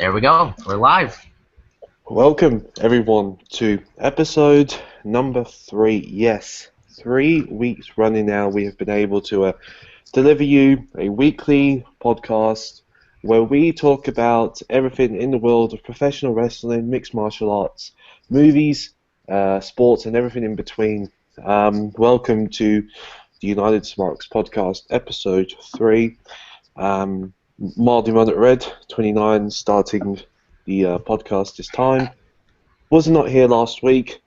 There we go. We're live. Welcome, everyone, to episode number 3. Yes, 3 weeks running now, we have been able to deliver you a weekly podcast where we talk about everything in the world of professional wrestling, mixed martial arts, movies, sports, and everything in between. Welcome to the United Smarks podcast, episode 3. Mardy Run at Red, 29, starting the podcast this time. Was not here last week,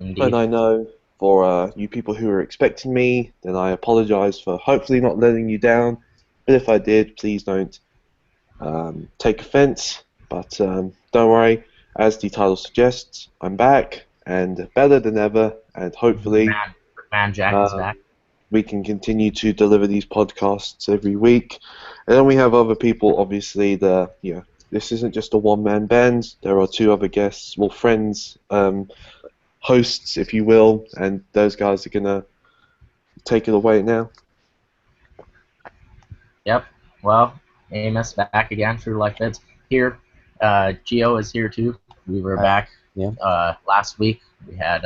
Indeed. and I know for you people who were expecting me, then I apologise for hopefully not letting you down. But if I did, please don't take offence. But don't worry, as the title suggests, I'm back and better than ever, and hopefully Man Jack is back. we can continue to deliver these podcasts every week. And then we have other people, obviously, this isn't just a one-man band. There are 2 other guests, well, friends, hosts, if you will, and those guys are going to take it away now. Yep. Well, Amos back again. True Life Feds here. Gio is here too. We were back last week. We had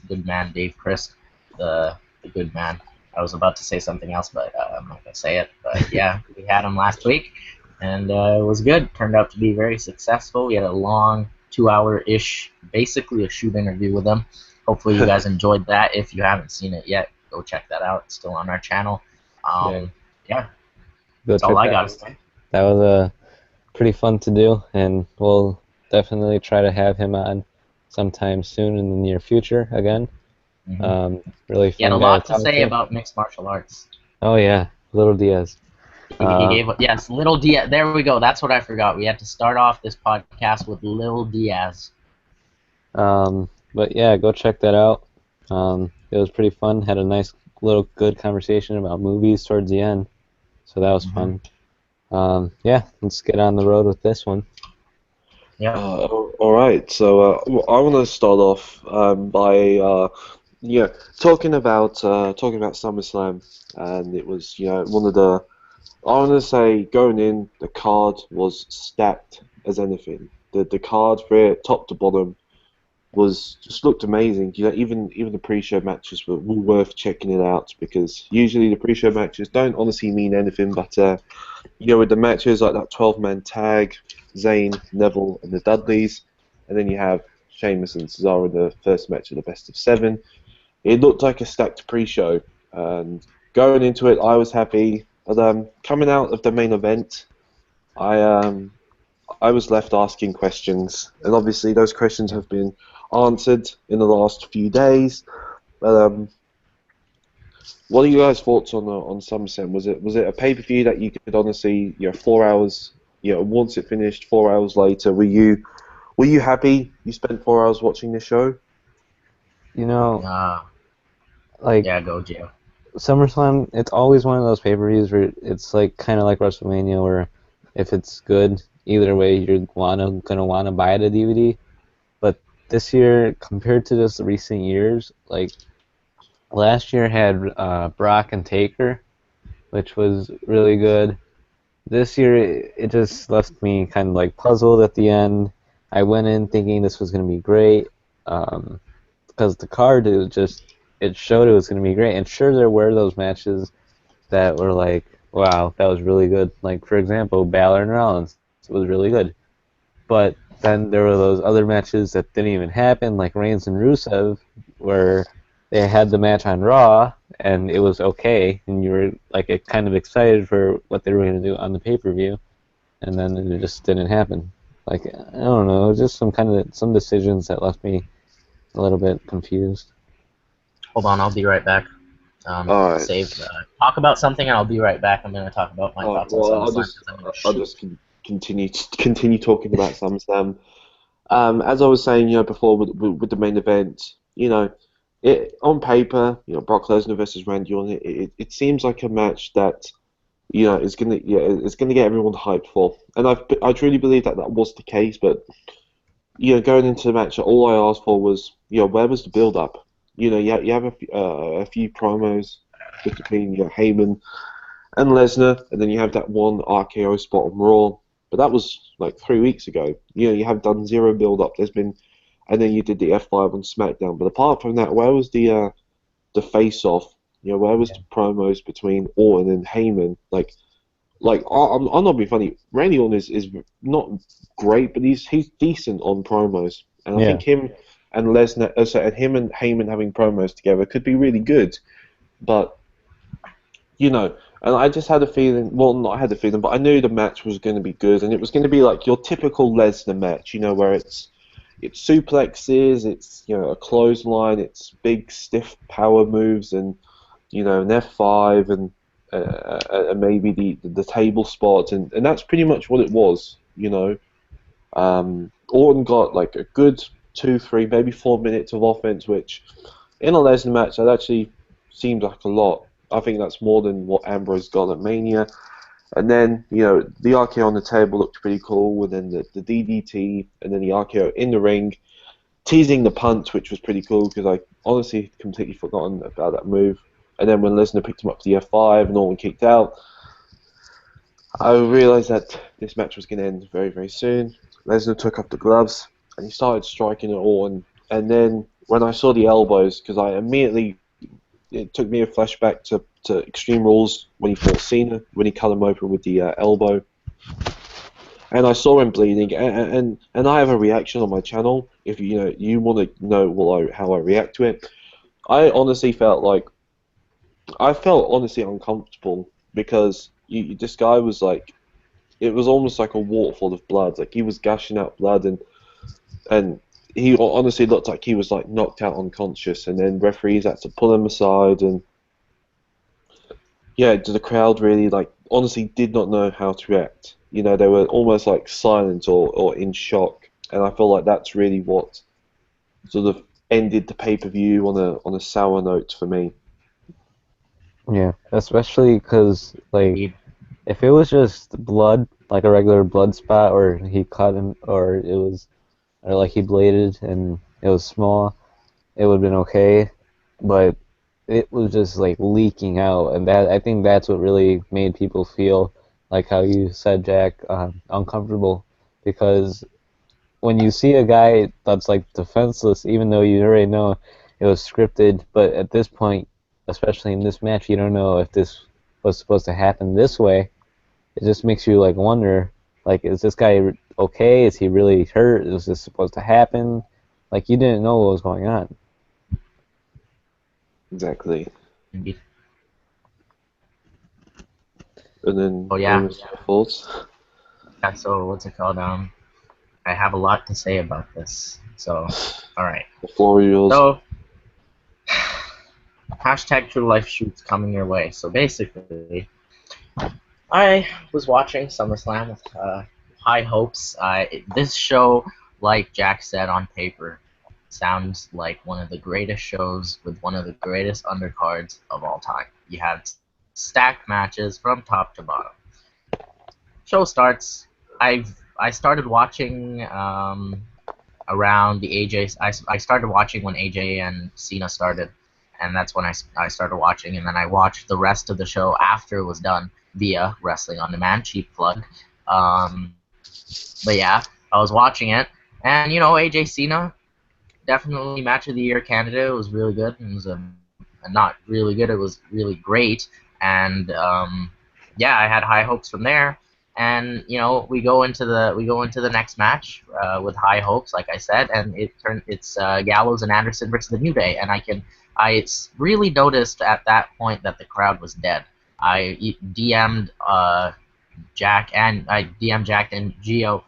Goodman, Dave Chris, the Goodman. I was about to say something else, but I'm not going to say it. But yeah, we had him last week, and it was good. Turned out to be very successful. We had a long 2-hour-ish, basically a shoot interview with him. Hopefully you guys enjoyed that. If you haven't seen it yet, go check that out. It's still on our channel. Yeah. That's all I got to say. That was pretty fun to do, and we'll definitely try to have him on sometime soon in the near future again. Mm-hmm. Really fun. He had a lot to say about mixed martial arts. Oh yeah, Little Diaz. He gave Little Diaz. There we go. That's what I forgot. We had to start off this podcast with Little Diaz. But yeah, go check that out. It was pretty fun. Had a nice little good conversation about movies towards the end, so that was fun. Yeah, let's get on the road with this one. Yeah. All right. So I want to start off by talking about SummerSlam, and it was one of the. I want to say going in, the card was stacked as anything. The card for it, top to bottom, was just looked amazing. Even the pre-show matches were worth checking it out, because usually the pre-show matches don't honestly mean anything, but with the matches like that 12-man tag, Zayn, Neville, and the Dudleys, and then you have Sheamus and Cesaro in the first match of the best of 7. It looked like a stacked pre-show, and going into it, I was happy. But coming out of the main event, I was left asking questions, and obviously those questions have been answered in the last few days. But what are you guys' thoughts on SummerSlam? Was it a pay-per-view that you could honestly 4 hours, once it finished, 4 hours later, were you happy you spent 4 hours watching this show? Yeah, go Gio. SummerSlam, it's always one of those pay-per-views where it's like kind of like WrestleMania, where if it's good, either way you're gonna wanna buy the DVD. But this year, compared to just the recent years, like last year had Brock and Taker, which was really good. This year, it just left me kind of like puzzled at the end. I went in thinking this was gonna be great, because the card it showed it was going to be great. And sure, there were those matches that were like, wow, that was really good. Like, for example, Balor and Rollins was really good. But then there were those other matches that didn't even happen, like Reigns and Rusev, where they had the match on Raw, and it was okay, and you were like kind of excited for what they were going to do on the pay-per-view, and then it just didn't happen. Like, I don't know, it was just some decisions that left me a little bit confused. Hold on, I'll be right back. Right. Talk about something, and I'll be right back. I'm going to talk about my thoughts on SummerSlam. I'll just continue talking about SummerSlam. As I was saying, before with the main event, it on paper, Brock Lesnar versus Randy Orton, it seems like a match that is gonna get everyone hyped for, and I truly believe that was the case. But going into the match, all I asked for was where was the build up? You have a few promos between Heyman and Lesnar, and then you have that one RKO spot on Raw. but that was like 3 weeks ago. You know, you have done zero build up. There's been, and then you did the F5 on SmackDown. But apart from that, where was the face off? You know, where was the promos between Orton and Heyman? I'm not being funny. Randy Orton is not great, but he's decent on promos, and I think him and Lesnar, and him and Heyman having promos together could be really good. But you know, and I just had a feeling. Well, not had a feeling, but I knew the match was going to be good, and it was going to be like your typical Lesnar match. You know, where it's suplexes, it's a clothesline, it's big stiff power moves, and an F5 and maybe the table spots, and that's pretty much what it was. Orton got like a good 2, 3, maybe 4 minutes of offense, which in a Lesnar match that actually seemed like a lot. I think that's more than what Ambrose got at Mania. And then, the RKO on the table looked pretty cool, and then the DDT, and then the RKO in the ring, teasing the punch, which was pretty cool, because I honestly completely forgotten about that move. And then when Lesnar picked him up to the F5 and Orton kicked out, I realised that this match was going to end very, very soon. Lesnar took up the gloves, and he started striking at Orton. And then when I saw the elbows, because it took me a flashback to Extreme Rules when he fought Cena, when he cut him open with the elbow. And I saw him bleeding, and I have a reaction on my channel. If you want to know how I react to it, I felt honestly uncomfortable, because this guy was like, it was almost like a waterfall of blood. Like, he was gushing out blood, and he honestly looked like he was like knocked out unconscious, and then referees had to pull him aside, and the crowd really honestly did not know how to react. They were almost like silent or in shock, and I feel like that's really what sort of ended the pay-per-view on a sour note for me. Yeah, especially because if it was just blood, like a regular blood spot, or he cut him, or he bladed and it was small, it would have been okay. But it was just leaking out, and I think that's what really made people feel, like how you said, Jack, uncomfortable, because when you see a guy that's defenseless, even though you already know it was scripted, but at this point, especially in this match, you don't know if this was supposed to happen this way. It just makes you wonder, is this guy okay? Is he really hurt? Is this supposed to happen? You didn't know what was going on. Exactly. Indeed. And then, thoughts? Yeah, so what's it called? I have a lot to say about this. So, all right. The floor is yours. So, hashtag True Life Shoots coming your way. So basically, I was watching SummerSlam with high hopes. This show, like Jack said, on paper, sounds like one of the greatest shows with one of the greatest undercards of all time. You have stacked matches from top to bottom. Show starts. I started watching around the AJ. I started watching when AJ and Cena started, and that's when I started watching, and then I watched the rest of the show after it was done via Wrestling on Demand, cheap plug. But yeah, I was watching it, and AJ Cena, definitely match of the year candidate. It was really good. It was not really good. It was really great, and I had high hopes from there. And we go into the next match with high hopes, like I said, and it's Gallows and Anderson versus the New Day, and I really noticed at that point that the crowd was dead. I DM'd Jack and Gio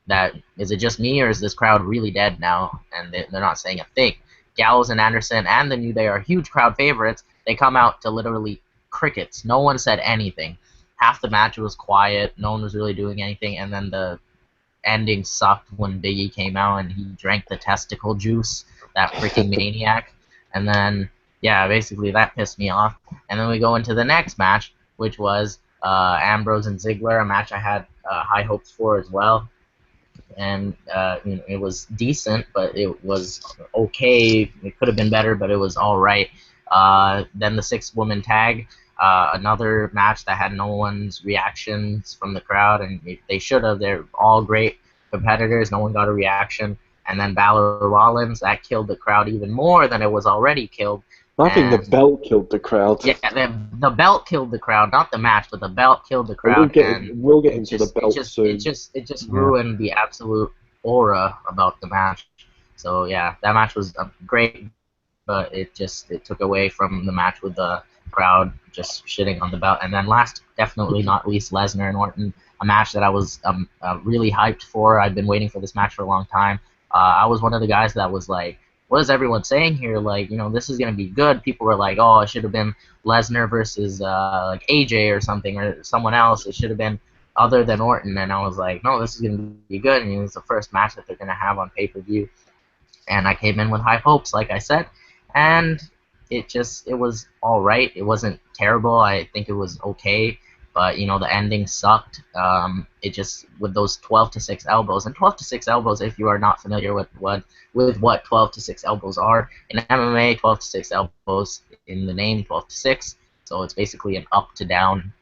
that is it just me or is this crowd really dead now? And they're not saying a thing. Gallows and Anderson and the New Day are huge crowd favorites. They come out to literally crickets. No one said anything. Half the match was quiet. No one was really doing anything. And then the ending sucked when Biggie came out and he drank the testicle juice, that freaking maniac. And then, basically that pissed me off. And then we go into the next match, which was Ambrose and Ziggler, a match I had high hopes for as well. And it was decent, but it was okay. It could have been better, but it was all right. Then the 6-woman tag. Another match that had no one's reactions from the crowd, and they should have. They're all great competitors. No one got a reaction. And then Balor Rollins, that killed the crowd even more than it was already killed. I think the belt killed the crowd. Yeah, the belt killed the crowd, not the match, but the belt killed the crowd. We'll get into the belt soon. It just ruined the absolute aura about the match. So yeah, that match was great, but it took away from the match with the crowd just shitting on the belt. And then last, definitely not least, Lesnar and Orton, a match that I was really hyped for. I've been waiting for this match for a long time. I was one of the guys that was like, what is everyone saying here? Like, this is going to be good. People were like, oh, it should have been Lesnar versus like AJ or something, or someone else. It should have been other than Orton. And I was like, no, this is going to be good. And it was the first match that they're going to have on pay-per-view. And I came in with high hopes, like I said. And it was all right. It wasn't terrible. I think it was okay. But, the ending sucked. It just, with those 12 to 6 elbows. And 12 to 6 elbows, if you are not familiar with what 12 to 6 elbows are. In MMA, 12 to 6 elbows in the name, 12 to 6. So it's basically an up to down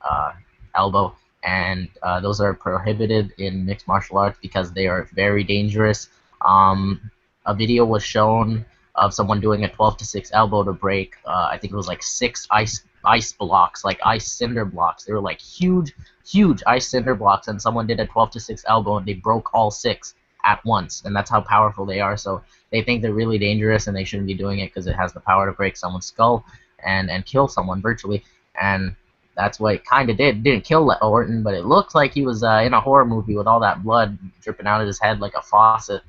elbow. And those are prohibited in mixed martial arts because they are very dangerous. A video was shown of someone doing a 12 to 6 elbow to break, I think it was like 6 ice blocks, like ice cinder blocks. They were like huge ice cinder blocks, and someone did a 12 to 6 elbow and they broke all 6 at once, and that's how powerful they are. So they think they're really dangerous and they shouldn't be doing it because it has the power to break someone's skull and kill someone virtually. And that's what it kind of did. It didn't kill Orton, but it looked like he was in a horror movie with all that blood dripping out of his head like a faucet.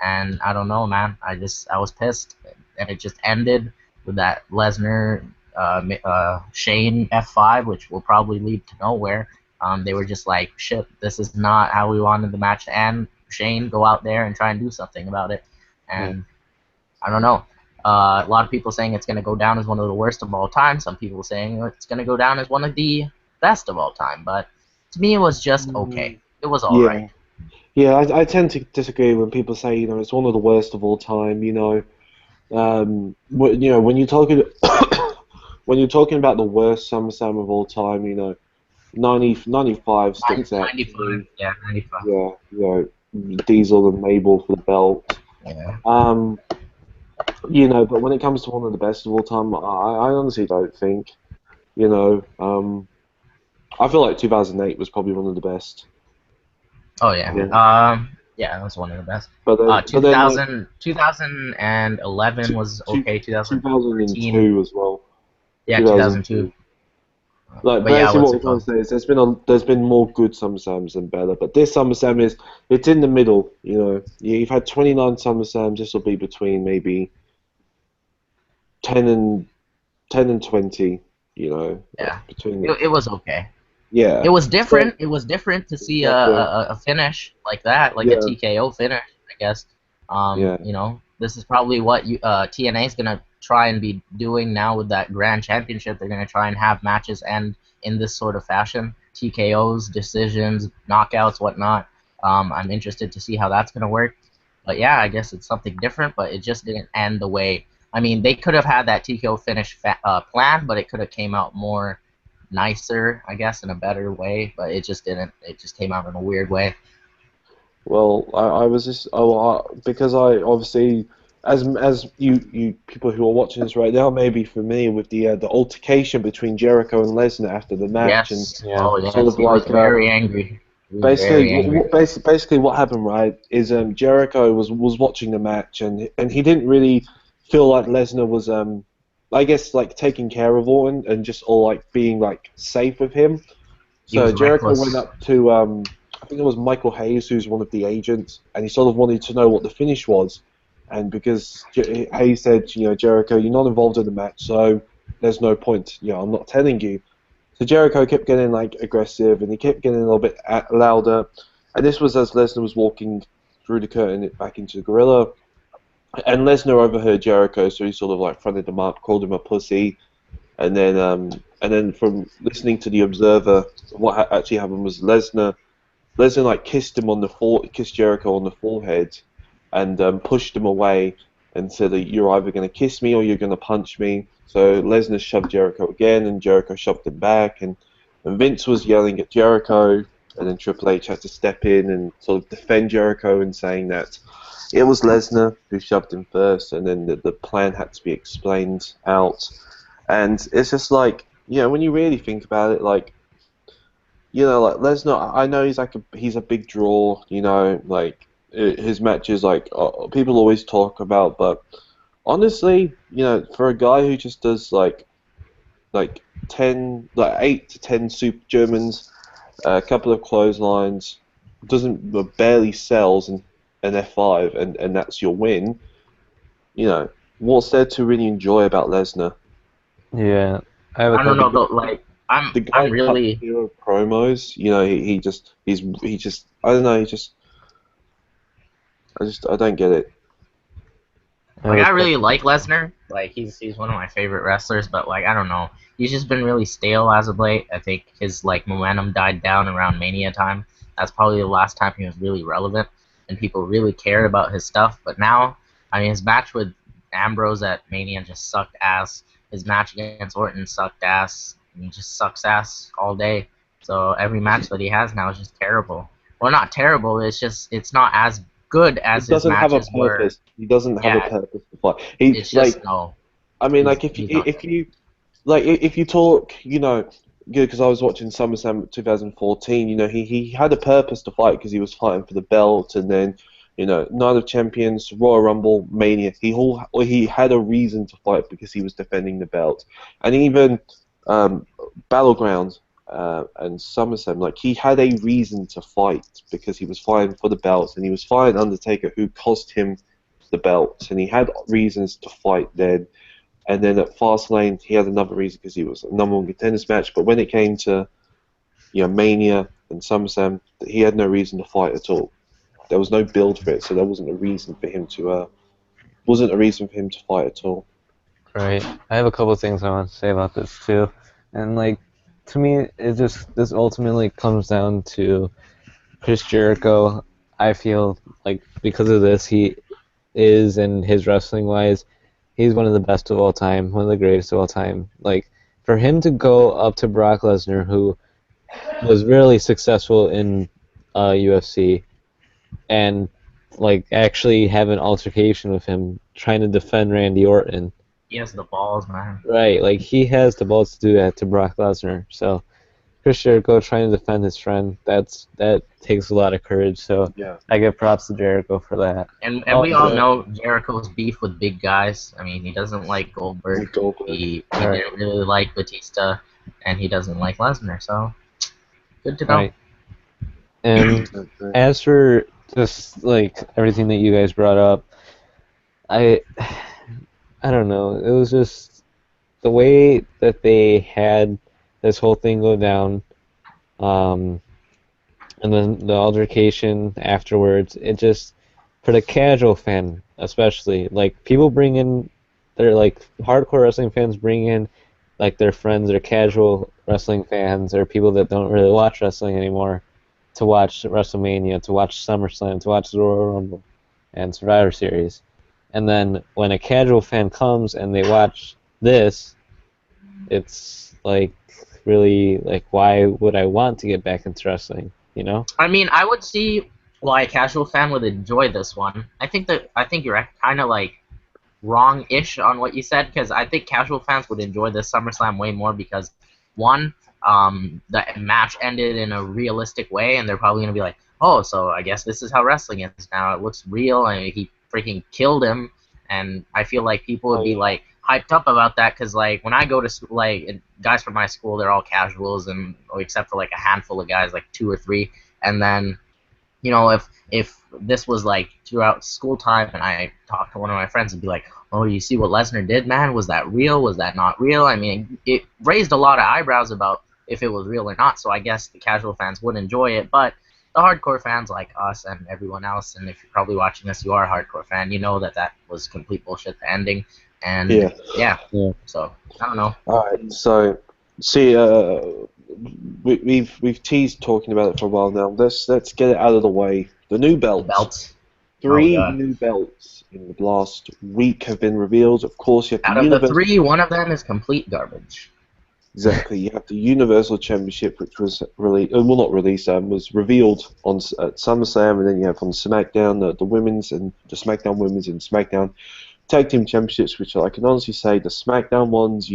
And I don't know, man. I was pissed, and it just ended with that Lesnar Shane F5, which will probably lead to nowhere. They were just like, shit, this is not how we wanted the match to end. Shane, go out there and try and do something about it. And I don't know. A lot of people saying it's going to go down as one of the worst of all time. Some people saying it's going to go down as one of the best of all time. But to me, it was just okay. It was all right. Yeah, I tend to disagree when people say, it's one of the worst of all time. When you're talking when you're talking about the worst SummerSlam of all time, 95 sticks out. 95, yeah, 95. Yeah, Diesel and Mabel for the belt. Yeah. But when it comes to one of the best of all time, I honestly don't think. I feel like 2008 was probably one of the best. Oh yeah. Yeah, that was one of the best. But then, 2011 was okay. 2002 as well. Yeah, 2002. Like, basically what we're trying to say is there's been more good SummerSlams than better, but this SummerSlam it's in the middle. You've had 29 SummerSlams. This will be between maybe 10 and 20. Yeah. Between it was okay. Yeah. It was different. It was different to see a finish like that, like a TKO finish, I guess. This is probably what TNA is gonna try and be doing now with that Grand Championship. They're gonna try and have matches end in this sort of fashion: TKOs, decisions, knockouts, whatnot. I'm interested to see how that's gonna work. But yeah, I guess it's something different. But it just didn't end the way. I mean, they could have had that TKO finish plan, but it could have came out more nicer, I guess, in a better way, but it just didn't. It just came out in a weird way. Well, I was just because I obviously, as you people who are watching this right now, maybe for me with the altercation between Jericho and Lesnar after the match, yes. Very angry. Basically, what happened, right, is Jericho was watching the match and he didn't really feel like Lesnar was I guess like taking care of Orton and just all like being like safe with him. So Jericho went up to I think it was Michael Hayes, who's one of the agents, and he sort of wanted to know what the finish was. And because Hayes said, Jericho, you're not involved in the match, so there's no point. I'm not telling you. So Jericho kept getting like aggressive, and he kept getting a little bit louder. And this was as Lesnar was walking through the curtain back into the gorilla. And Lesnar overheard Jericho, so he sort of like fronted him up, called him a pussy, and then from listening to the Observer, what actually happened was Lesnar like kissed Jericho on the forehead, and pushed him away, and said that you're either going to kiss me or you're going to punch me. So Lesnar shoved Jericho again, and Jericho shoved him back, and Vince was yelling at Jericho, and then Triple H had to step in and sort of defend Jericho and saying that it was Lesnar who shoved him first, and then the plan had to be explained out. And it's just like, when you really think about it, like, like Lesnar, I know he's a big draw, like his matches, like people always talk about, but honestly, for a guy who just does like 8 to 10 super Germans, a couple of clotheslines, barely sells an F5, and that's your win. What's there to really enjoy about Lesnar? Yeah, I have a I don't know couple. though. Like The guy I'm cuts really zero promos. He just I don't know. I don't get it. I really like Lesnar. Like he's one of my favorite wrestlers, but like I don't know, he's just been really stale as of late. I think his like momentum died down around Mania time. That's probably the last time he was really relevant and people really cared about his stuff. But now, I mean, his match with Ambrose at Mania just sucked ass. His match against Orton sucked ass. And he just sucks ass all day. So every match that he has now is just terrible. Well, not terrible. It's not as good He as his doesn't have a matches were. purpose. He doesn't have a Yeah, purpose to fight. He it's like just no. I mean, like He's not. if you talk, because I was watching SummerSlam 2014, he had a purpose to fight because he was fighting for the belt, and then, Night of Champions, Royal Rumble, Mania, he had a reason to fight because he was defending the belt, and even Battleground and SummerSlam, like he had a reason to fight because he was fighting for the belt, and he was fighting Undertaker, who cost him the belt, and he had reasons to fight then. And then at Fastlane, he had another reason because he was a number one contenders match. But when it came to Mania and SummerSlam, he had no reason to fight at all. There was no build for it, so there wasn't a reason for him to fight at all. Right. I have a couple of things I want to say about this too, and like, to me, this ultimately comes down to Chris Jericho. I feel like because of this, he is, and his wrestling wise, he's one of the best of all time, one of the greatest of all time. Like, for him to go up to Brock Lesnar, who was really successful in UFC, and like actually have an altercation with him, trying to defend Randy Orton. He has the balls, man. Right, like he has the balls to do that to Brock Lesnar. So Chris Jericho trying to defend his friend, that takes a lot of courage. So Yeah. I give props to Jericho for that. And we all know Jericho's beef with big guys. I mean, he doesn't like Goldberg. He didn't really like Batista, and he doesn't like Lesnar. So good to know. Right. And as for just like everything that you guys brought up, I don't know. It was just the way that they had this whole thing go down, and then the altercation afterwards. It just, for the casual fan, especially, like people bring in, they're like hardcore wrestling fans bring in like their friends, their casual wrestling fans, or people that don't really watch wrestling anymore, to watch WrestleMania, to watch SummerSlam, to watch the Royal Rumble and Survivor Series. And then when a casual fan comes and they watch this, it's like really like, why would I want to get back into wrestling? You know? I mean, I would see why a casual fan would enjoy this one. I think you're kind of like wrong-ish on what you said, because I think casual fans would enjoy this SummerSlam way more because, one, the match ended in a realistic way, and they're probably going to be like, oh, so I guess this is how wrestling is now. It looks real, and he freaking killed him, and I feel like people would be, like, hyped up about that, because, like, when I go to school, like, guys from my school, they're all casuals, and except for, like, a handful of guys, like 2 or 3, and then if this was like throughout school time and I talked to one of my friends and be like, oh, you see what Lesnar did, man? Was that real? Was that not real? I mean, it raised a lot of eyebrows about if it was real or not, so I guess the casual fans would enjoy it, but the hardcore fans like us and everyone else, and if you're probably watching this, you are a hardcore fan, you know that was complete bullshit, the ending, and yeah. So, I don't know. Alright, so, see, we've teased talking about it for a while now. Let's get it out of the way. The new belt. Three God. new belts in the last week have been revealed. Of course, you have the Out of the three, one of them is complete garbage. Exactly. You have the Universal Championship, which was released, well, not released, was revealed at SummerSlam, and then you have on SmackDown the women's and the SmackDown women's and SmackDown Tag Team Championships, which I can honestly say the SmackDown ones,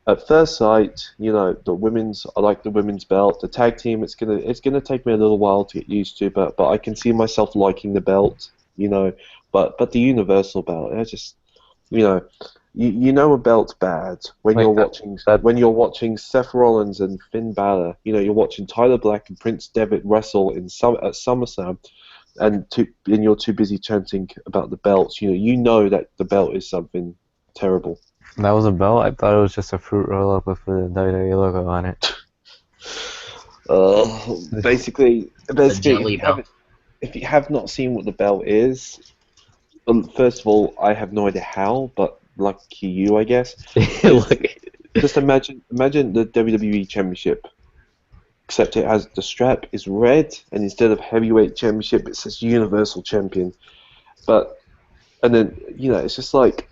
at first sight, the women's, I like the women's belt. The tag team, it's gonna take me a little while to get used to, but I can see myself liking the belt, But the Universal belt, it's just, you know, you know a belt's bad when you're watching Seth Rollins and Finn Balor. You're watching Tyler Black and Prince Devitt wrestle at SummerSlam, and you're too busy chanting about the belts. You know that the belt is something terrible. That was a belt? I thought it was just a fruit roll-up with the WWE logo on it. Basically, jelly belt. if you have not seen what the belt is, first of all, I have no idea how, but lucky you, I guess. Just imagine the WWE Championship, except it has the strap is red, and instead of heavyweight championship, it says Universal Champion. And then it's just like,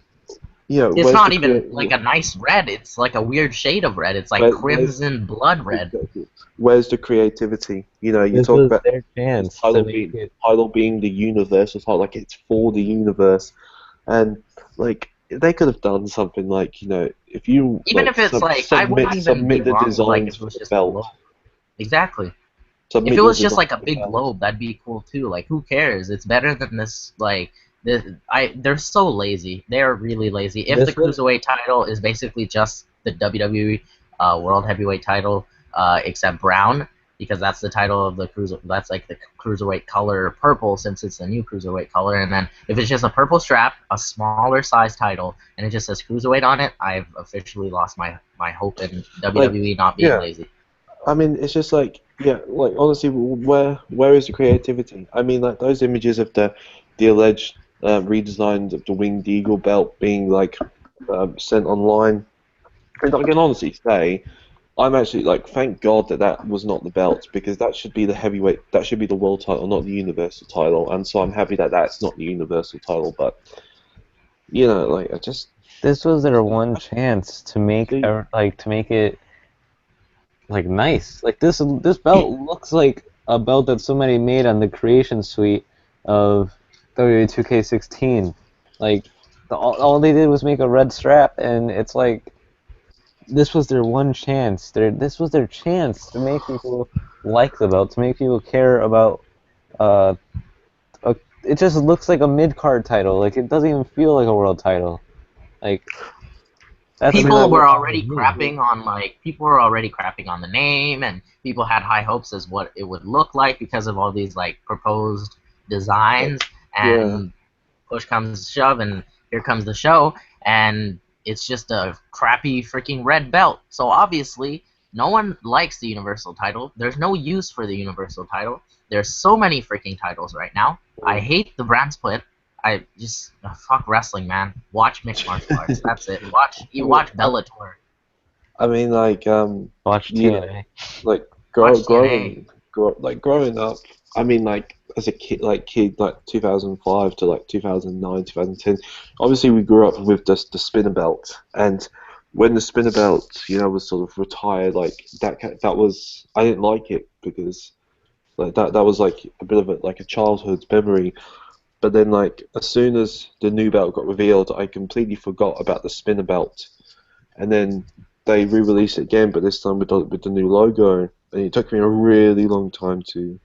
it's not even like a nice red. It's like a weird shade of red. It's like crimson blood red. Exactly. Where's the creativity? You talk about their chance title being the universal title, like it's for the universe, and like they could have done something like if you if it's like I wouldn't even be wrong like if it was just a globe. Exactly. If it was just like a big globe, that'd be cool too. Like who cares? It's better than this like. They're so lazy. They're really lazy. If the Cruiserweight title is basically just the WWE World Heavyweight title, except brown, because that's the title of the cruiser. That's like the Cruiserweight color purple, since it's the new Cruiserweight color. And then if it's just a purple strap, a smaller size title, and it just says Cruiserweight on it, I've officially lost my hope in WWE not being lazy. I mean, it's just like honestly, where is the creativity? I mean, like those images of the alleged redesigns of the Winged Eagle belt being sent online. And I can honestly say, I'm actually thank God that was not the belt, because that should be the heavyweight, that should be the world title, not the universal title. And so I'm happy that that's not the universal title. But this was their one chance to make it nice. Like this belt looks like a belt that somebody made on the creation suite of WWE 2K16. Like all they did was make a red strap, and it's like this was their one chance. This was their chance to make people like the belt, to make people care about. It just looks like a mid-card title. Like it doesn't even feel like a world title. Like people were already crapping on the name, and people had high hopes as what it would look like because of all these proposed designs. And push comes to shove, and here comes the show, and it's just a crappy freaking red belt. So obviously, no one likes the Universal title. There's no use for the Universal title. There's so many freaking titles right now. I hate the brand split. I just fuck wrestling, man. Watch mixed martial arts. That's it. Watch Bellator. I mean, watch TNA. Growing up. I mean, as a kid, 2005 to 2009, 2010. Obviously, we grew up with the spinner belt, and when the spinner belt, was sort of retired, that was, I didn't like it because that was a bit of a childhood memory. But then as soon as the new belt got revealed, I completely forgot about the spinner belt, and then they re-released it again, but this time with the new logo, and it took me a really long time to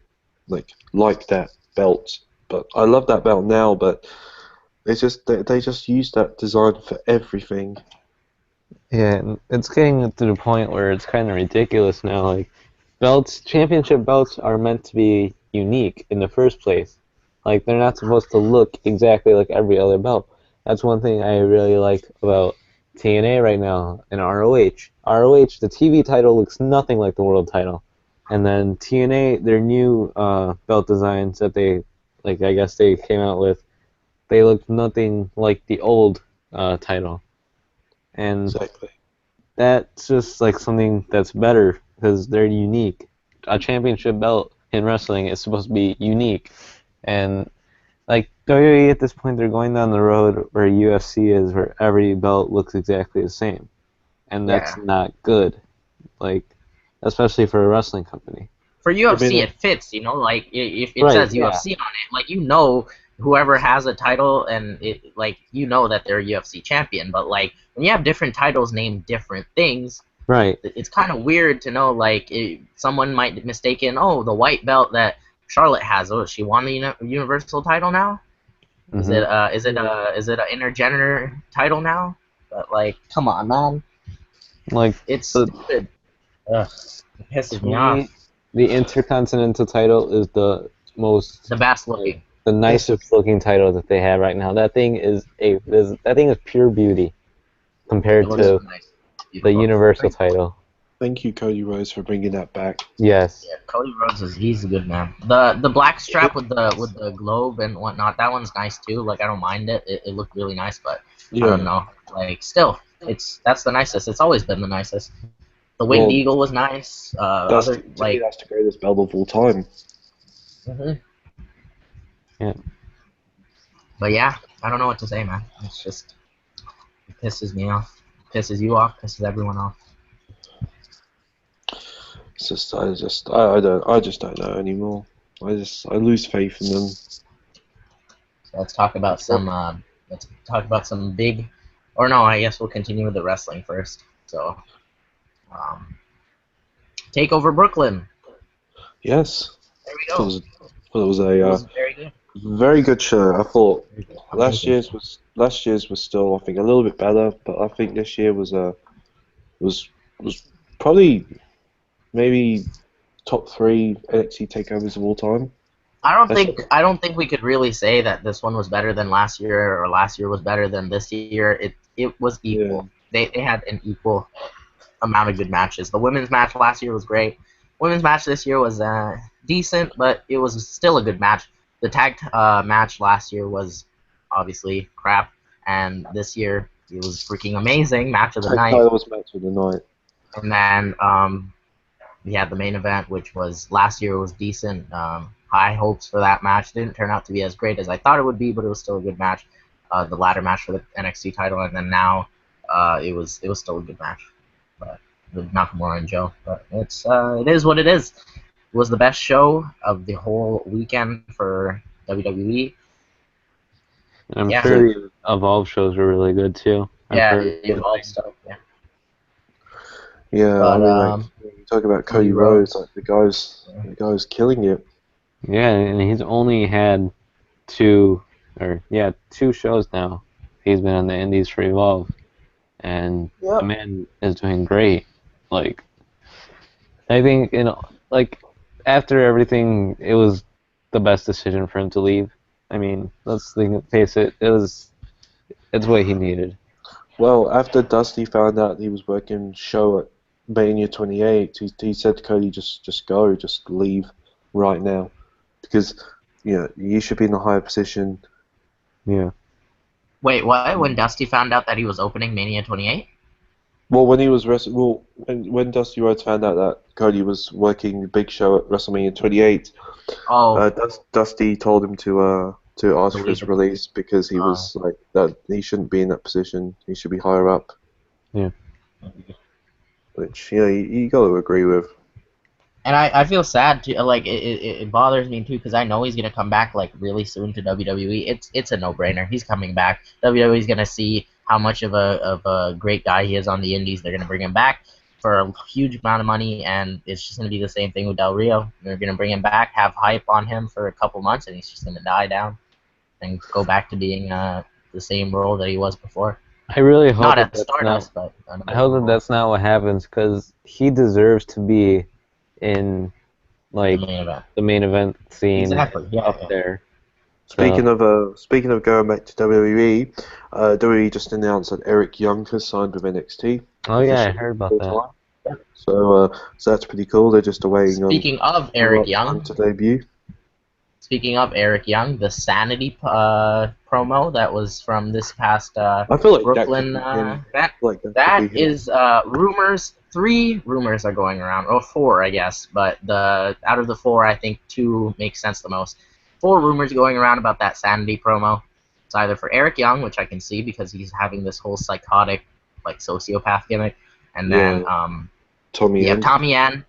like that belt. But I love that belt now, but it's just they just use that design for everything. Yeah, it's getting to the point where it's kind of ridiculous now. Championship belts are meant to be unique in the first place. They're not supposed to look exactly like every other belt. That's one thing I really like about TNA right now and ROH. ROH, the TV title looks nothing like the world title. And then TNA, their new belt designs that they, I guess they came out with, they look nothing like the old title. And exactly. That's just something that's better because they're unique. A championship belt in wrestling is supposed to be unique. And WWE at this point, they're going down the road where UFC is, where every belt looks exactly the same, and that's not good. Like, especially for a wrestling company. For UFC, it fits, you know, like if it Right, says yeah. UFC on it, like you know, whoever has a title and it, like you know that they're a UFC champion. But like when you have different titles named different things, Right. it's kind of weird to know like someone might mistaken, oh, the white belt that Charlotte has, oh, she won the Universal title now. Is it is it an intergender title now? But like, come on, man, Like it's stupid. Ugh, it pisses me off. The Intercontinental title is the most The best looking, the nicest looking title that they have right now. That thing is pure beauty compared to nice. the Universal title. Thank you, Cody Rhodes, for bringing that back. Yes. Yeah, Cody Rhodes he's a good man. The black strap with the globe and whatnot, that one's nice too. Like I don't mind it. It looked really nice, but I don't know. Like still, that's the nicest. It's always been the nicest. The winged eagle was nice. That's the greatest belt of all time. Yeah. But yeah, I don't know what to say, man. It's just it pisses me off. It pisses you off. Pisses everyone off. It's just I just don't know anymore. I lose faith in them. So let's talk about some big, or no, I guess we'll continue with the wrestling first. So, Takeover Brooklyn. Yes. There we go. It was a very good. Very good show. I thought last year's was still, I think, a little bit better, but I think this year was probably maybe top 3 NXT takeovers of all time. I don't think we could really say that this one was better than last year or last year was better than this year. It was equal. Yeah. They had an equal amount of good matches. The women's match last year was great. Women's match this year was decent, but it was still a good match. The tag match last year was obviously crap, and this year it was freaking amazing. Match of the night. That was match of the night. And then we had the main event, which was last year was decent. High hopes for that match. Didn't turn out to be as great as I thought it would be, but it was still a good match. The ladder match for the NXT title, and then now it was still a good match. But with Nakamura and Joe, but it is what it is. It was the best show of the whole weekend for WWE. And I'm sure the Evolve shows were really good too. The Evolve stuff. Yeah. Yeah, but, I mean, like, you talk about Cody Rhodes, like the guy's killing it. Yeah, and he's only had two shows now. He's been on the Indies for Evolve, and the man is doing great. Like, I think after everything, it was the best decision for him to leave. I mean, let's face it, it's what he needed. Well, after Dusty found out he was working show at Mania 28, he said to Cody, just go, just leave right now, because you should be in a higher position. Yeah. Wait, what? When Dusty found out that he was opening Mania 28? Well, when he was when Dusty Rhodes found out that Cody was working the big show at WrestleMania 28, Dusty told him to ask for his release because he was like that. He shouldn't be in that position. He should be higher up. Yeah. Which you got to agree with. And I feel sad too. Like it bothers me too because I know he's gonna come back like really soon to WWE. It's a no-brainer. He's coming back. WWE's gonna see how much of a great guy he is on the Indies. They're gonna bring him back for a huge amount of money, and it's just gonna be the same thing with Del Rio. They're gonna bring him back, have hype on him for a couple months, and he's just gonna die down and go back to being the same role that he was before. I really hope not at Stardust, but I hope that that's not what happens because he deserves to be in like the main event scene up there. Speaking of going back to WWE, WWE just announced that Eric Young has signed with NXT. Oh yeah, I heard about that. Yeah. So that's pretty cool. They're just waiting on. Speaking of Eric Young to debut. Speaking of Eric Young, the Sanity promo that was from this past I feel like Brooklyn that is rumors. 3 rumors are going around, or 4, I guess. But out of the 4, I think 2 make sense the most. four rumors going around about that Sanity promo. It's either for Eric Young, which I can see because he's having this whole psychotic, like sociopath gimmick, and then Tommy End.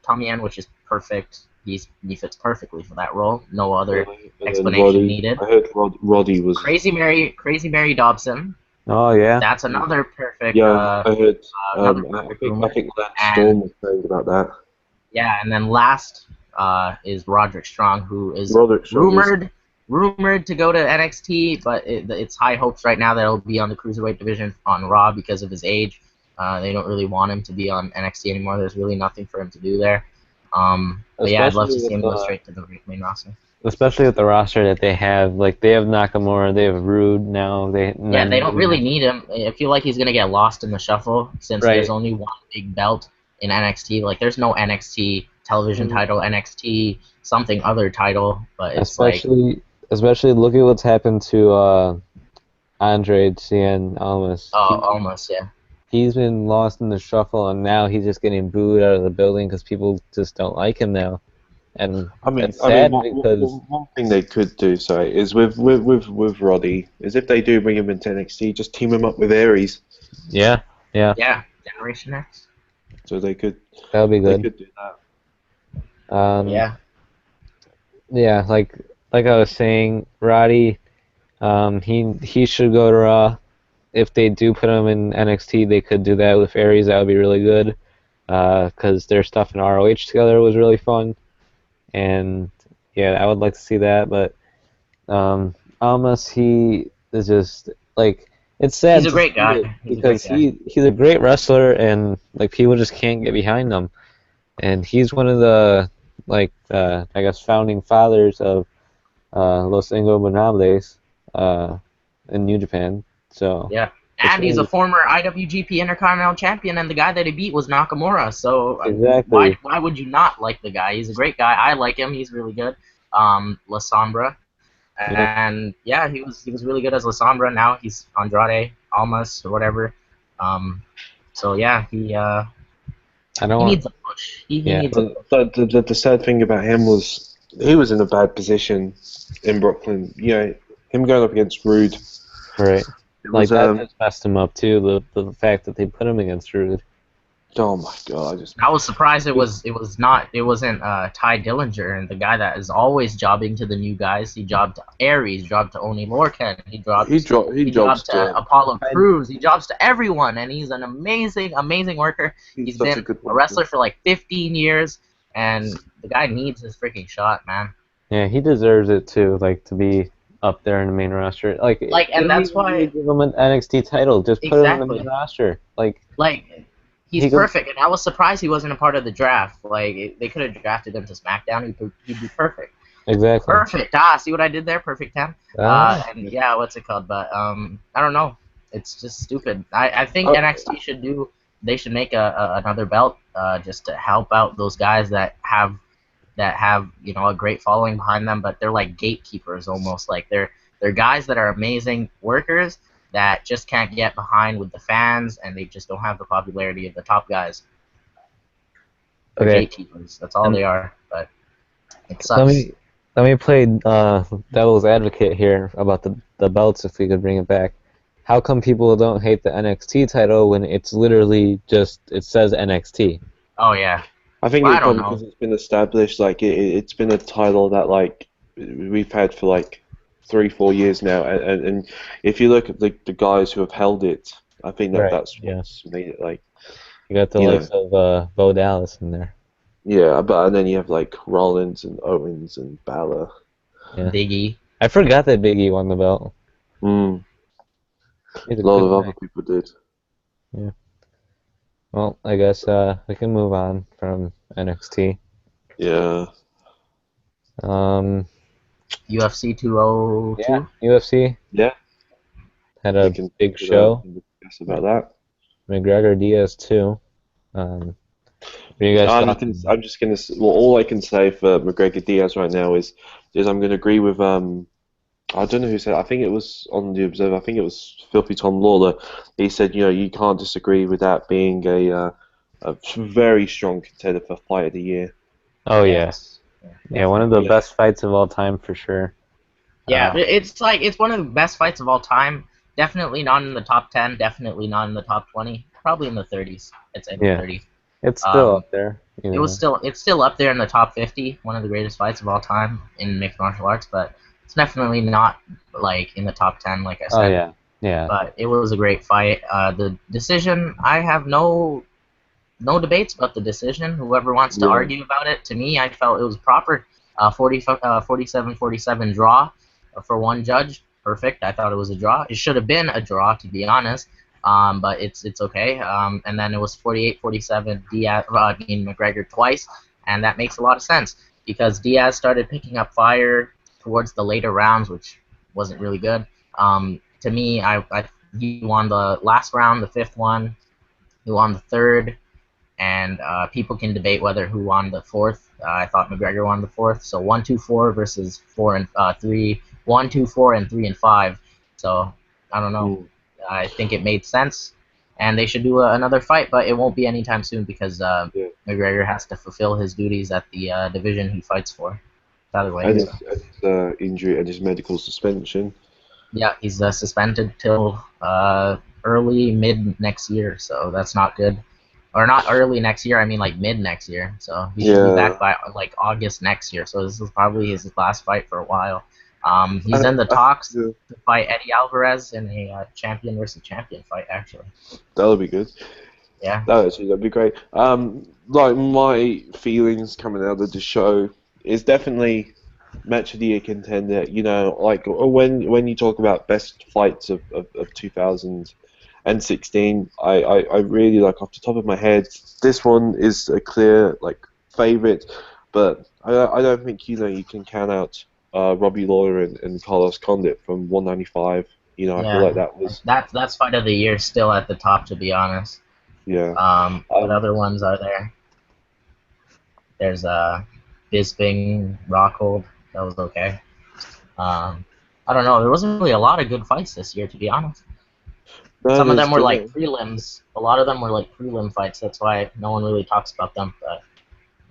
Tommy End, which is perfect. He fits perfectly for that role. No other explanation needed. I heard Roddy was Crazy Mary Dobson. Oh yeah. That's another perfect. Yeah, I heard. I rumor. think Lance Storm was saying about that. Yeah, and then last is Roderick Strong, who is rumored to go to NXT, but it's high hopes right now that he'll be on the Cruiserweight division on Raw because of his age. They don't really want him to be on NXT anymore. There's really nothing for him to do there. But yeah, I'd love to see him go straight to the main roster. Especially with the roster that they have, like they have Nakamura, they have Rude now. They don't really need him. I feel like he's gonna get lost in the shuffle since there's only one big belt in NXT. Like there's no NXT television title, NXT something other title, but it's especially look at what's happened to Andre Cien Almas. Almas, yeah. He's been lost in the shuffle, and now he's just getting booed out of the building because people just don't like him now. And one thing they could do, is with Roddy, is if they do bring him into NXT, just team him up with Aries. Yeah. Generation X. So they could. That would be good. They could do that. Yeah, like I was saying, Roddy, he should go to Raw. If they do put him in NXT, they could do that with Aries. That would be really good, because their stuff in ROH together was really fun, and yeah, I would like to see that. But Almas, he is just like, it's sad. He's a great guy because he's a great wrestler, and like people just can't get behind him, and he's one of the I guess founding fathers of Los Ingobernables in New Japan. So yeah, and he's a former IWGP Intercontinental Champion, and the guy that he beat was Nakamura. So exactly. Why would you not like the guy? He's a great guy. I like him. He's really good. La Sombra, and yeah, he was really good as La Sombra. Now he's Andrade Almas or whatever. So yeah, he needs a push. He needs a push. The sad thing about him was he was in a bad position in Brooklyn. You know, him going up against Rude. Right. Like that just messed him up too. The fact that they put him against Rude. Oh my god! I was surprised it wasn't Ty Dillinger, and the guy that is always jobbing to the new guys. He jobbed to Aries, jobbed to Oni Lorcan, he jobs to Apollo Crews, he jobs to everyone, and he's an amazing worker. He's been a wrestler for like 15 years, and the guy needs his freaking shot, man. Yeah, he deserves it too. Like to be up there in the main roster, and that's why give him an NXT title. Just put him in the main roster, He's perfect, and I was surprised he wasn't a part of the draft. Like, they could have drafted him to SmackDown. He'd be perfect. Exactly. Perfect. See what I did there? Perfect 10. And yeah, what's it called? But I don't know. It's just stupid. I think NXT should make another belt just to help out those guys that have a great following behind them, but they're like gatekeepers almost. Like they're guys that are amazing workers that just can't get behind with the fans, and they just don't have the popularity of the top guys. They're gatekeepers. That's all they are. But it sucks. Let me play devil's advocate here about the belts, if we could bring it back. How come people don't hate the NXT title when it's literally just, it says NXT? Oh yeah. I think it's probably because it's been established. Like it's been a title that like we've had for like 3-4 years now, and if you look at the guys who have held it, I think that's what's made it like. You got the likes of Bo Dallas in there. Yeah, and then you have like Rollins and Owens and Balor. Yeah. Big E. I forgot that Big E won the belt. A lot of other people did. Yeah. Well, I guess we can move on from NXT. Yeah. UFC 202. Yeah, UFC. Yeah. Had a big show. About that. McGregor Diaz too. What are you guys talking? I'm just gonna. Well, all I can say for McGregor Diaz right now is I'm gonna agree with I don't know who said. I think it was on the Observer. I think it was Filthy Tom Lawler. He said, you can't disagree with that being a very strong contender for Fight of the Year. Oh yes. Yeah, one of the best fights of all time for sure. Yeah, it's one of the best fights of all time. Definitely not in the top 10. Definitely not in the top 20. Probably in the 30s. It's in the Yeah, 30s. it's still up there. It's still up there in the top 50. One of the greatest fights of all time in mixed martial arts, but it's definitely not like in the top 10, like I Oh said. yeah. But it was a great fight. The decision, I have no debates about the decision. Whoever wants to argue about it, to me, I felt it was proper. 47-47 draw for one judge. Perfect. I thought it was a draw. It should have been a draw, to be honest. But it's okay. And then it was 48-47 Diaz, McGregor twice, and that makes a lot of sense because Diaz started picking up fire towards the later rounds, which wasn't really good. To me, he won the last round, the fifth one. He won the third, and people can debate whether who won the fourth. I thought McGregor won the fourth. So 1-2-4 versus 4-3, 1-2-4 and 3-5. So I don't know. I think it made sense, and they should do another fight, but it won't be anytime soon because McGregor has to fulfill his duties at the division he fights for. And his injury and his medical suspension. Yeah, he's suspended till early mid next year, so that's not good. Or not early next year, I mean like mid next year. So he should be back by like August next year. So this is probably his last fight for a while. He's in the talks to fight Eddie Alvarez in a champion versus champion fight, actually. That'll be good. Yeah. That'd be great. Like my feelings coming out of the show is definitely match of the year contender. You know, like when you talk about best fights of 2016, I really like off the top of my head, this one is a clear like favorite, but I don't think you can count out Robbie Lawler and Carlos Condit from 195. You know, I feel like that was that's fight of the year still at the top, to be honest. Yeah. What other ones are there? There's Bisping, Rockhold. That was okay. I don't know. There wasn't really a lot of good fights this year, to be honest. Some of them were like prelims. A lot of them were like prelim fights. That's why no one really talks about them. But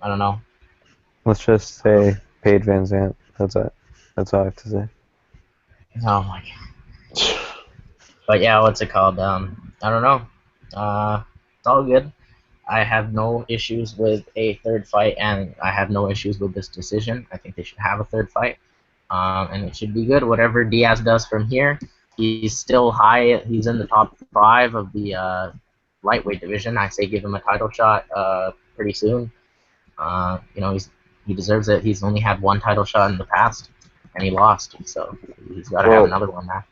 I don't know. Let's just say Paige Van Zandt. That's it. That's all I have to say. Oh my god. But yeah, what's it called? I don't know. It's all good. I have no issues with a third fight, and I have no issues with this decision. I think they should have a third fight, and it should be good. Whatever Diaz does from here, he's still high. He's in the top 5 of the lightweight division. I say give him a title shot pretty soon. He deserves it. He's only had one title shot in the past, and he lost. So he's got to have another one now.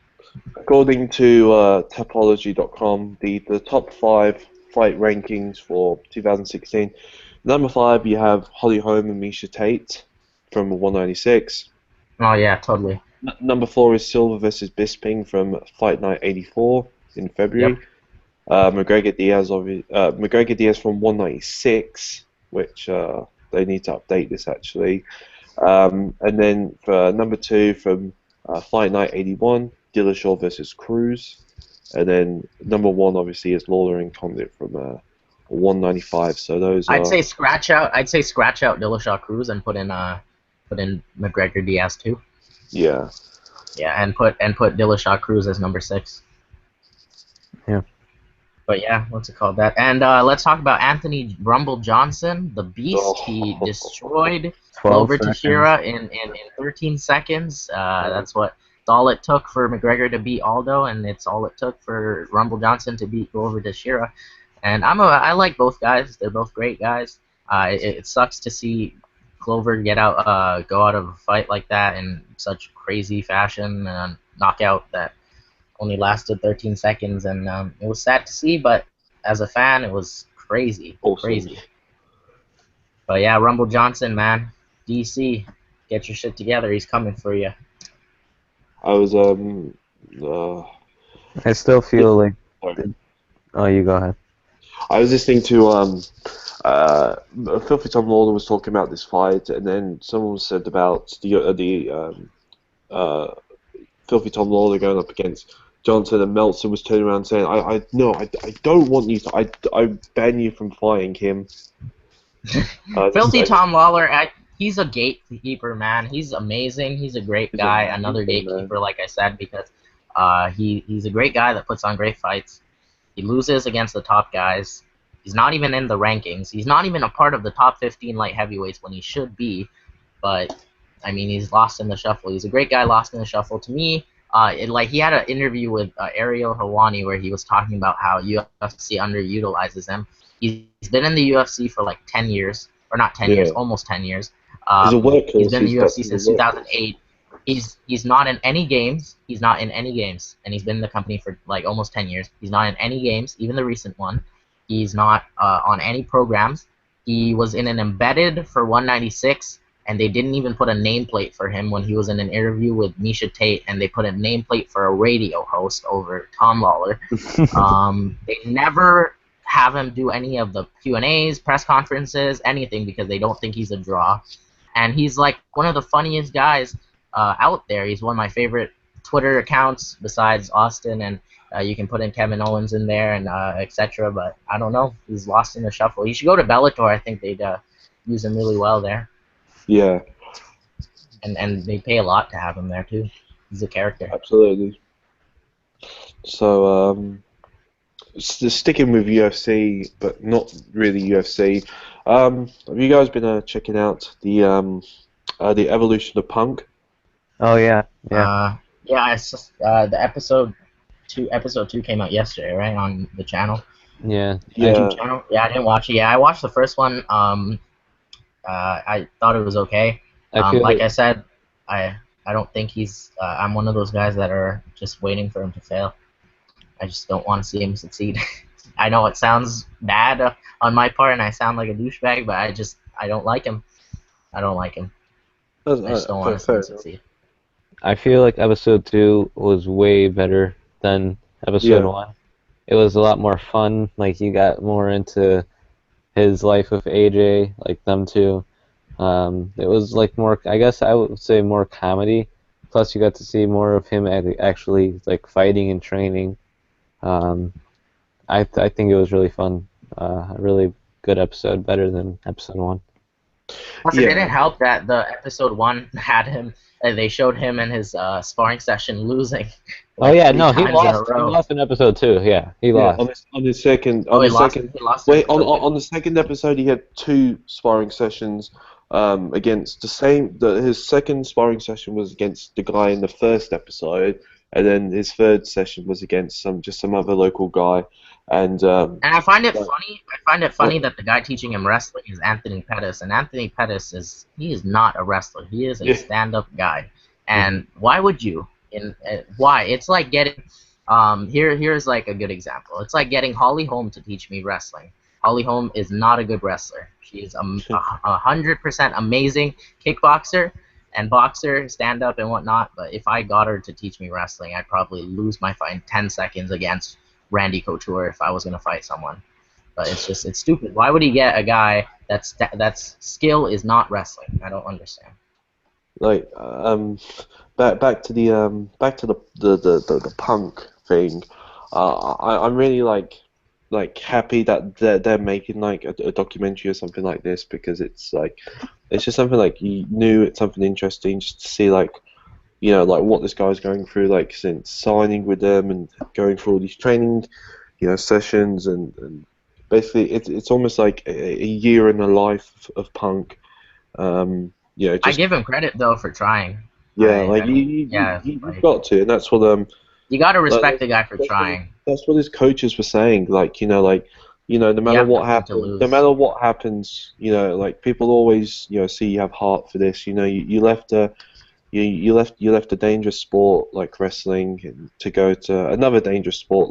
According to Topology.com, the top 5 fight rankings for 2016. Number 5, you have Holly Holm and Miesha Tate from 196. Oh yeah, totally. Number 4 is Silva versus Bisping from Fight Night 84 in February. Yep. McGregor Diaz from 196, which they need to update this actually. And then for number 2 from Fight Night 81, Dillashaw versus Cruz. And then number 1 obviously is Lawler and Condit from 195. So those I'd say scratch out Dillashaw Cruz and put in McGregor Diaz too. Yeah. Yeah, and put Dillashaw Cruz as number 6. Yeah. But yeah, what's it called that? And let's talk about Anthony Rumble Johnson, the beast. Oh. He destroyed Glover Teixeira in 13 seconds. That's all it took for McGregor to beat Aldo, and it's all it took for Rumble Johnson to beat Glover Teixeira. And I like both guys. They're both great guys. It sucks to see Glover go out of a fight like that in such crazy fashion and knockout that only lasted 13 seconds, and it was sad to see. But as a fan, it was crazy, crazy. But yeah, Rumble Johnson, man, DC, get your shit together. He's coming for you. I was I still feel like. Oh, you go ahead. I was listening to Filthy Tom Lawler was talking about this fight, and then someone said about the Filthy Tom Lawler going up against Johnson, and Meltzer was turning around saying, I don't want you to, I ban you from fighting him. Filthy Tom Lawler, he's a gatekeeper, man. He's amazing. He's a great He's guy. Another amazing, man. gatekeeper, like I said, because he's a great guy that puts on great fights. He loses against the top guys. He's not even in the rankings. He's not even a part of the top 15 light heavyweights when he should be. But I mean, he's lost in the shuffle. He's a great guy lost in the shuffle. To me, he had an interview with Ariel Helwani where he was talking about how UFC underutilizes him. He's been in the UFC for like 10 years, or not 10 years, almost 10 years. He's a workhorse. He's been in the UFC since 2008. He's not in any games. He's not in any games, and he's been in the company for like almost 10 years. He's not in any games, even the recent one. He's not on any programs. He was in an embedded for 196, and they didn't even put a nameplate for him when he was in an interview with Misha Tate, and they put a nameplate for a radio host over Tom Lawler. They never have him do any of the Q&As, press conferences, anything, because they don't think he's a draw. And he's like one of the funniest guys out there. He's one of my favorite Twitter accounts besides Austin, and you can put in Kevin Owens in there and etc. But I don't know. He's lost in the shuffle. He should go to Bellator. I think they'd use him really well there. Yeah. And they pay a lot to have him there too. He's a character. Absolutely. So sticking with UFC, but not really UFC. Have you guys been checking out the evolution of Punk? Oh yeah. Yeah. It's just, the episode two came out yesterday, right, on the channel. Yeah. YouTube channel. Yeah, I didn't watch it. Yeah, I watched the first one. I thought it was okay. I said, I don't think he's. I'm one of those guys that are just waiting for him to fail. I just don't want to see him succeed. I know it sounds bad on my part, and I sound like a douchebag, but I don't like him. I don't like him. I just don't want to see him succeed. I feel like episode 2 was way better than episode 1. It was a lot more fun. Like, you got more into his life with AJ, like them two. It was like more, I guess I would say more comedy. Plus, you got to see more of him actually like fighting and training. I think it was really fun. A really good episode, better than episode 1. Plus, it didn't help that the episode 1 had him. They showed him in his sparring session losing. Like, oh yeah, no, he lost. He lost in episode 2. Yeah, he lost. On the second. On the second episode, he had 2 sparring sessions against the same. His second sparring session was against the guy in the first episode, and then his third session was against some other local guy. And I find it funny. I find it funny that the guy teaching him wrestling is Anthony Pettis, and Anthony Pettis is not a wrestler. He is a stand-up guy. And why would you? Why? It's like getting. Here's like a good example. It's like getting Holly Holm to teach me wrestling. Holly Holm is not a good wrestler. She is 100% amazing kickboxer and boxer, stand-up and whatnot. But if I got her to teach me wrestling, I'd probably lose my fight in 10 seconds against Randy Couture if I was going to fight someone. But it's stupid. Why would he get a guy that's skill is not wrestling? I don't understand. Like back to the Punk thing. I'm really like happy that they're making like a documentary or something like this, because it's just something like new. It's something interesting just to see like what this guy's going through, like since signing with them and going through all these training, sessions, and basically it's almost like a year in the life of Punk. I give him credit though for trying. Yeah, you've got to, and that's what you got to respect the guy for trying. That's what his coaches were saying. No matter what happens, like people always see you have heart for this. You left a dangerous sport like wrestling to go to another dangerous sport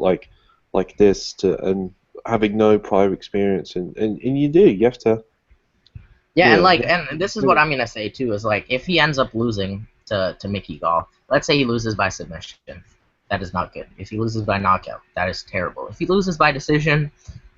like this, and having no prior experience, and you have to. Yeah, and this is what I'm gonna say too, is like if he ends up losing to Mickey Gall, let's say he loses by submission, that is not good. If he loses by knockout, that is terrible. If he loses by decision,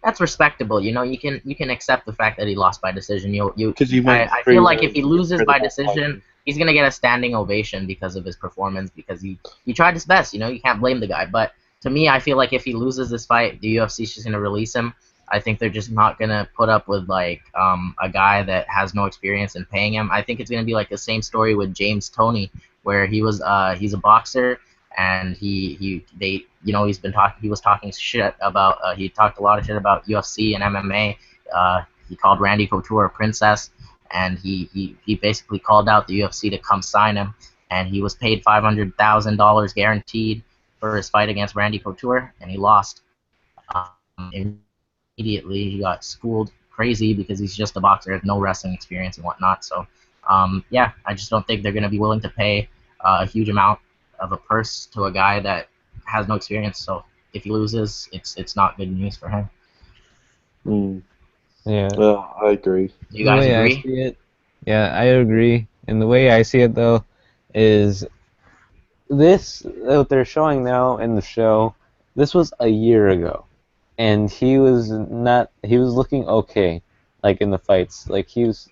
that's respectable. You can accept the fact that he lost by decision. I feel like if he loses by decision, he's gonna get a standing ovation because of his performance, because he tried his best. You can't blame the guy. But to me, I feel like if he loses this fight, the UFC is just gonna release him, I think they're just not gonna put up with like a guy that has no experience in paying him. I think it's gonna be like the same story with James Toney, where he's a boxer and he was talking shit about he talked a lot of shit about UFC and MMA. He called Randy Couture a princess, and he basically called out the UFC to come sign him, and he was paid $500,000 guaranteed for his fight against Randy Couture, and he lost. Immediately, he got schooled crazy because he's just a boxer, has no wrestling experience and whatnot. So, yeah, I just don't think they're going to be willing to pay a huge amount of a purse to a guy that has no experience. So, if he loses, it's not good news for him. Yeah. I agree. Do you guys agree? I see it, yeah, I agree. And the way I see it, though, is this, what they're showing now in the show, this was a year ago. And he was looking okay, like in the fights. Like he was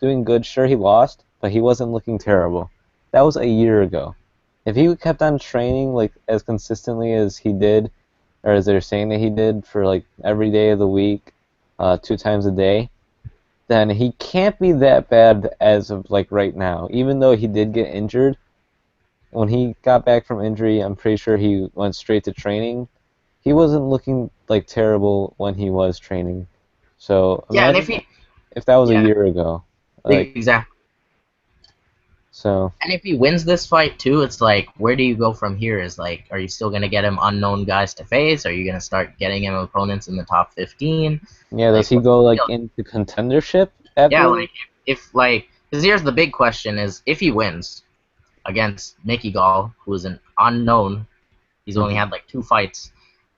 doing good. Sure, he lost, but he wasn't looking terrible. That was a year ago. If he kept on training like as consistently as he did, or as they're saying that he did for like every day of the week, 2 times a day, then he can't be that bad as of like right now. Even though he did get injured, when he got back from injury, I'm pretty sure he went straight to training. He wasn't looking like terrible when he was training. So Yeah, and imagine if that was a year ago. Like, exactly. So. And if he wins this fight too, it's like, where do you go from here? Is like, are you still gonna get him unknown guys to face? Are you gonna start getting him opponents in the top 15? Yeah, like, does he go like into contendership after? Yeah, like if like, because here's the big question: is if he wins against Mickey Gall, who is an unknown, he's only had like 2 fights,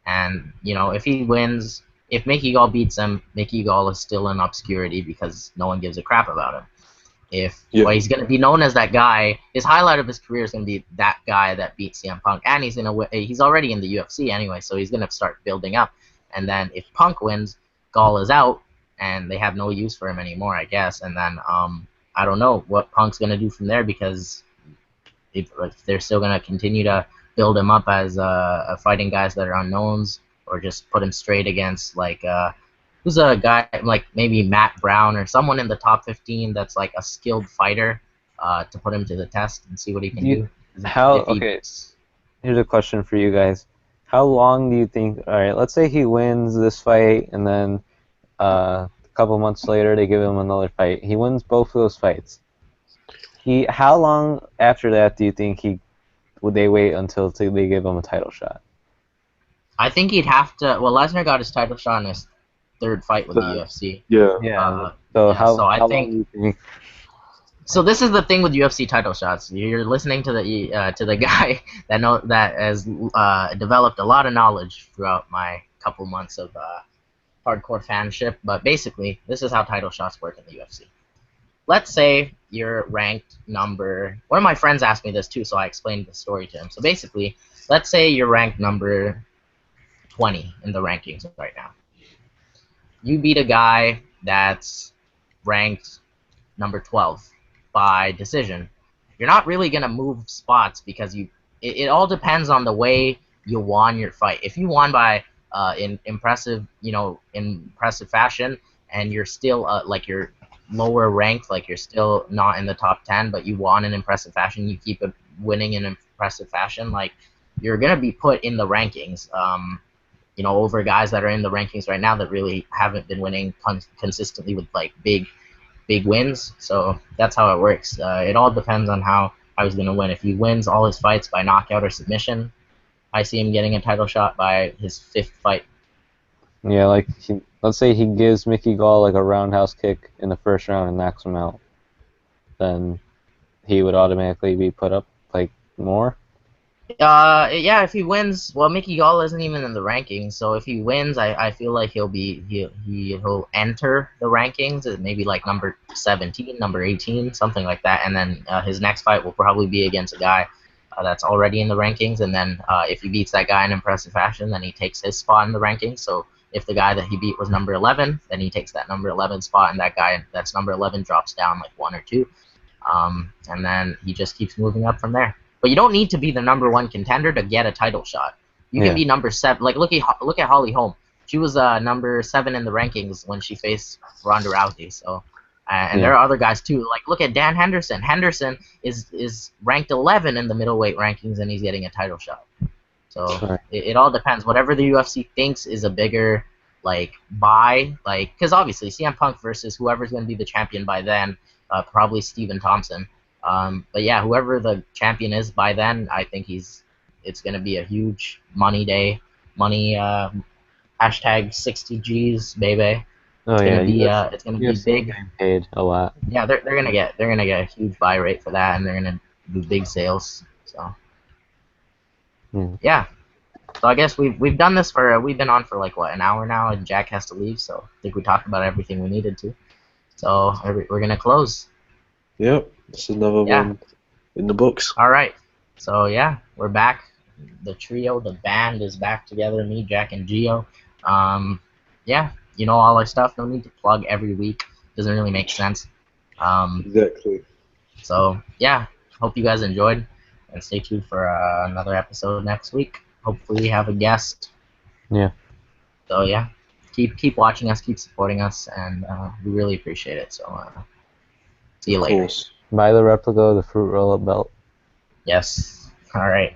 and if he wins, if Mickey Gall beats him, Mickey Gall is still in obscurity because no one gives a crap about him. Well, he's going to be known as that guy. His highlight of his career is going to be that guy that beat CM Punk, and he's already in the UFC anyway, so he's going to start building up. And then if Punk wins, Gall is out, and they have no use for him anymore, I guess. And then I don't know what Punk's going to do from there, because if they're still going to continue to build him up as fighting guys that are unknowns, or just put him straight against like who's a guy like maybe Matt Brown or someone in the top 15 that's like a skilled fighter to put him to the test and see what he can do. Okay, here's a question for you guys. How long do you think, alright, let's say he wins this fight and then a couple months later they give him another fight. He wins both of those fights. How long after that do you think would they wait until they give him a title shot? I think he'd have to. Well, Lesnar got his title shot in his 3rd fight with the UFC. Yeah. So I how think. Long do you think? So this is the thing with UFC title shots. You're listening to the guy that has developed a lot of knowledge throughout my couple months of hardcore fanship. But basically, this is how title shots work in the UFC. Let's say you're ranked number. One of my friends asked me this too, so I explained the story to him. So basically, let's say you're ranked number 20 in the rankings right now. You beat a guy that's ranked number 12 by decision. You're not really going to move spots because it all depends on the way you won your fight. If you won by in impressive fashion, and you're still like you're lower ranked, like you're still not in the top 10, but you won in impressive fashion, you keep winning in impressive fashion, like you're going to be put in the rankings. Over guys that are in the rankings right now that really haven't been winning consistently with like big wins. So that's how it works. It all depends on how he's going to win. If he wins all his fights by knockout or submission, I see him getting a title shot by his 5th fight. Yeah, like let's say he gives Mickey Gall like a roundhouse kick in the 1st round and knocks him out, then he would automatically be put up like more. Yeah, if he wins, well, Mickey Gall isn't even in the rankings, so if he wins, I feel like he'll enter the rankings, maybe like number 17, number 18, something like that, and then his next fight will probably be against a guy that's already in the rankings, and then if he beats that guy in impressive fashion, then he takes his spot in the rankings. So if the guy that he beat was number 11, then he takes that number 11 spot, and that guy that's number 11 drops down like 1 or 2, and then he just keeps moving up from there. But you don't need to be the number 1 contender to get a title shot. You can be number 7. Like look at Holly Holm. she was number 7 in the rankings when she faced Ronda Rousey. So, and Yeah. there are other guys too. Like look at Dan Henderson. Henderson is ranked 11 in the middleweight rankings, and he's getting a title shot. So Right. it all depends. Whatever the UFC thinks is a bigger like buy, like because obviously CM Punk versus whoever's going to be the champion by then, probably Stephen Thompson. But yeah, whoever the champion is by then, I think it's going to be a huge money day, money hashtag 60 G's baby. Oh yeah, It's gonna be UFC big. getting paid a lot. Yeah, they're gonna get a huge buy rate for that, and they're gonna do big sales. So yeah. So I guess we've done this for we've been on for like what, an hour now, and Jack has to leave. So I think we talked about everything we needed to. So we're gonna close. Yep, that's another one in the books. All right. So yeah, we're back. The trio, the band is back together. Me, Jack, and Gio. Yeah, you know all our stuff. No need to plug every week. Doesn't really make sense. Exactly. So yeah, hope you guys enjoyed, and stay tuned for another episode next week. Hopefully, we have a guest. Yeah. So yeah, keep watching us, keep supporting us, and we really appreciate it. So see you later. Of course. Buy the replica of the fruit roll-up belt. Yes. All right.